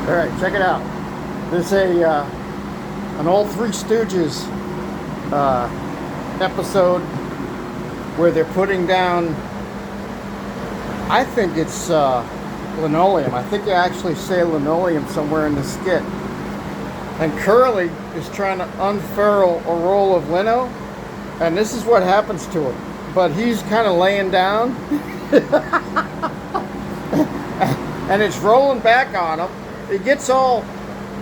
All right, check it out. There's an old Three Stooges episode where they're putting down, I think it's linoleum. I think they actually say linoleum somewhere in the skit. And Curly is trying to unfurl a roll of lino, and this is what happens to him. But he's kind of laying down, and it's rolling back on him. He gets all,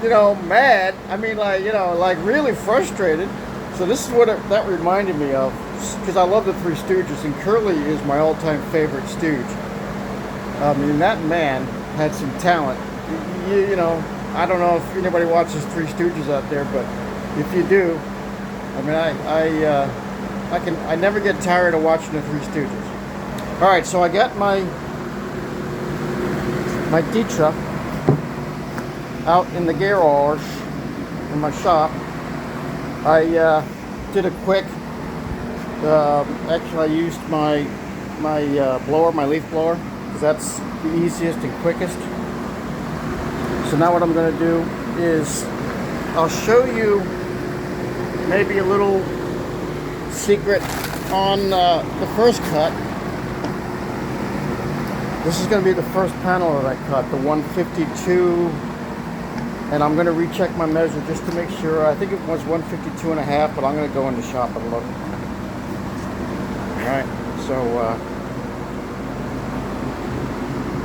mad. I mean, like really frustrated. So this is what that reminded me of, because I love the Three Stooges, and Curly is my all-time favorite Stooge. I mean, that man had some talent. I don't know if anybody watches Three Stooges out there, but if you do, I mean, I never get tired of watching the Three Stooges. All right, so I got my Ditra out in the garage in my shop. I did a quick. Actually, I used my blower, my leaf blower, because that's the easiest and quickest. So now what I'm going to do is I'll show you maybe a little secret on the first cut. This is going to be the first panel that I cut, the 152, and I'm going to recheck my measure just to make sure. I think it was 152 and a half, but I'm going to go in the shop and look. Alright, so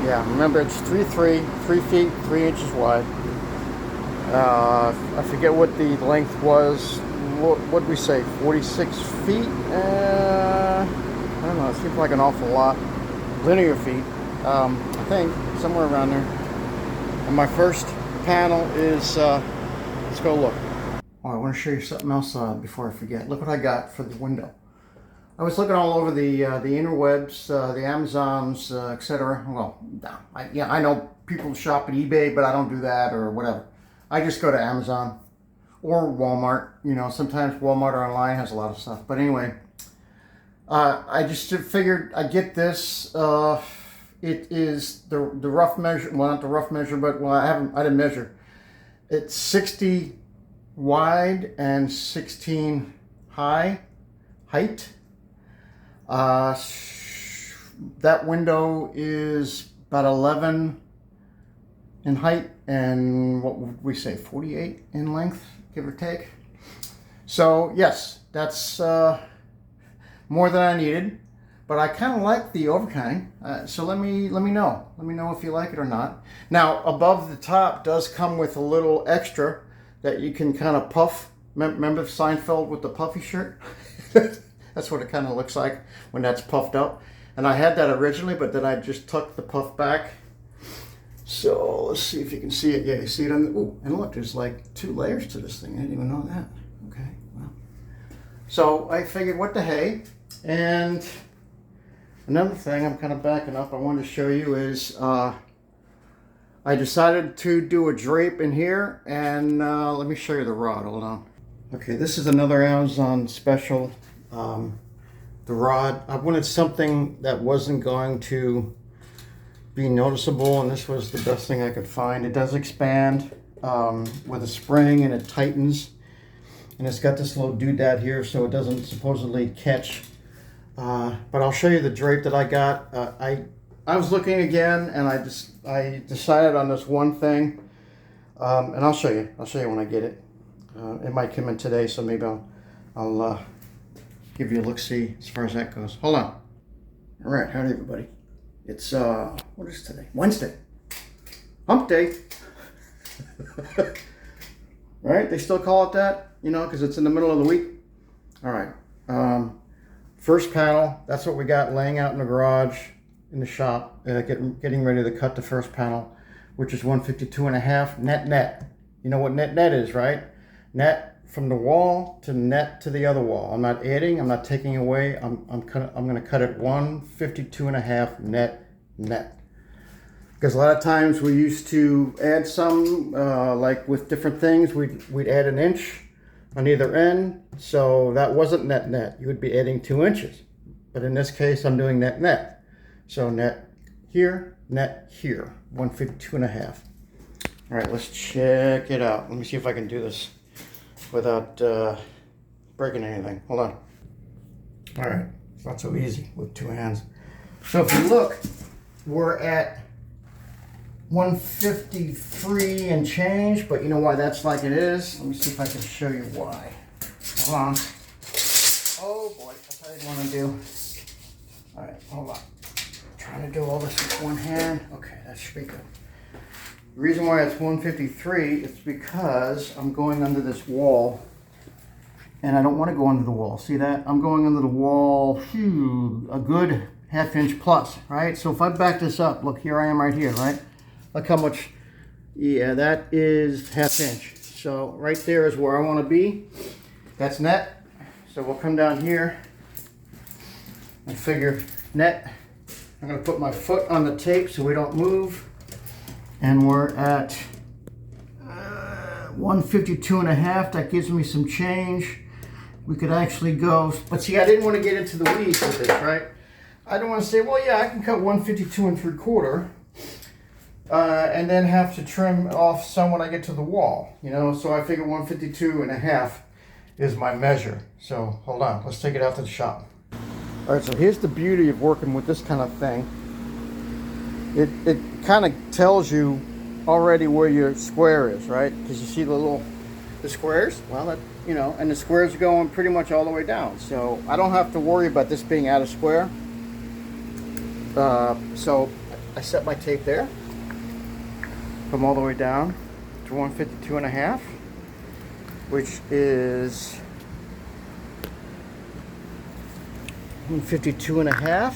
yeah, remember it's 3 feet, 3 inches wide. I forget what the length was. What did we say? 46 feet? I don't know. It seems like an awful lot. Linear feet, I think, somewhere around there. And my first panel is, let's go look. Oh, I want to show you something else before I forget. Look what I got for the window. I was looking all over the interwebs, the Amazons, etc. Well, I know people shop at eBay, but I don't do that or whatever. I just go to Amazon or Walmart. Sometimes Walmart online has a lot of stuff. But anyway, I just figured I'd get this. It is the rough measure. Well, not the rough measure, but I didn't measure. It's 60 wide and 16 height. That window is about 11 in height and what would we say, 48 in length, give or take. So yes, that's more than I needed, but I kind of like the overhang. So let me know. Let me know if you like it or not. Now, above the top does come with a little extra that you can kind of puff. Remember Seinfeld with the puffy shirt? That's what it kind of looks like when that's puffed up. And I had that originally, but then I just tucked the puff back. So let's see if you can see it. Yeah, you see it on the, ooh, and look, there's like 2 layers to this thing. I didn't even know that. Okay, well. So I figured, what the hey. And another thing, I'm kind of backing up, I wanted to show you is I decided to do a drape in here. And let me show you the rod, hold on. Okay, this is another Amazon special. The rod, I wanted something that wasn't going to be noticeable, and this was the best thing I could find. It does expand with a spring, and it tightens, and it's got this little doodad here so it doesn't supposedly catch. But I'll show you the drape that I got. I was looking again, and I decided on this one thing, and I'll show you when I get it. It might come in today, so maybe I'll give you a look-see as far as that goes. Hold on. All right, howdy everybody. It's, what is today? Wednesday. Hump day. Right? They still call it that, because it's in the middle of the week. All right. First panel, that's what we got laying out in the garage, in the shop, getting ready to cut the first panel, which is 152 and a half net. You know what net is, right? Net from the wall to net to the other wall. I'm not adding, I'm not taking away. I'm going to cut it 152 and a half net. Because a lot of times we used to add some, like with different things, we'd add an inch on either end. So that wasn't net. You would be adding 2 inches. But in this case, I'm doing net. So net here, 152 and a half. All right, let's check it out. Let me see if I can do this without breaking anything. Hold on. All right, it's not so easy with two hands. So if you look, we're at 153 and change, but you know why that's like it is? Let me see if I can show you why. Hold on. Oh boy, that's what I want to do. All right, hold on. Trying to do all this with one hand. Okay, that should be good. The reason why it's 153 is because I'm going under this wall, and I don't want to go under the wall. See that? I'm going under the wall, a good ½ inch plus, right? So if I back this up, look, here I am right here, right? Look how much, yeah, that is ½ inch. So right there is where I want to be. That's net. So we'll come down here and figure net. I'm going to put my foot on the tape so we don't move. And we're at 152.5. That gives me some change. We could actually go, but see, I didn't want to get into the weeds with this, right? I don't want to say, well, yeah, I can cut 152 3/4, and then have to trim off some when I get to the wall, you know? So I figure 152.5 is my measure. So hold on, let's take it out to the shop. All right, so here's the beauty of working with this kind of thing. It kind of tells you already where your square is, right? Because you see the squares? Well, that, you know, and the squares are going pretty much all the way down. So I don't have to worry about this being out of square. So I set my tape there. Come all the way down to 152.5, which is 152.5.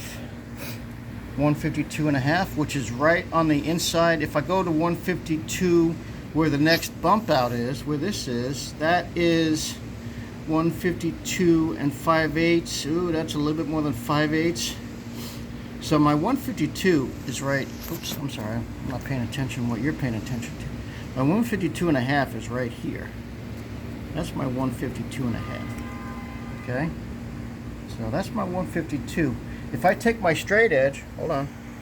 152.5, which is right on the inside. If I go to 152, where the next bump out is, where this is, that is 152 5/8. Ooh, that's a little bit more than 5/8. So my 152 is right. Oops, I'm sorry, I'm not paying attention to what you're paying attention to. My 152.5 is right here. That's my 152.5. Okay, so that's my 152. If I take my straight edge, hold on.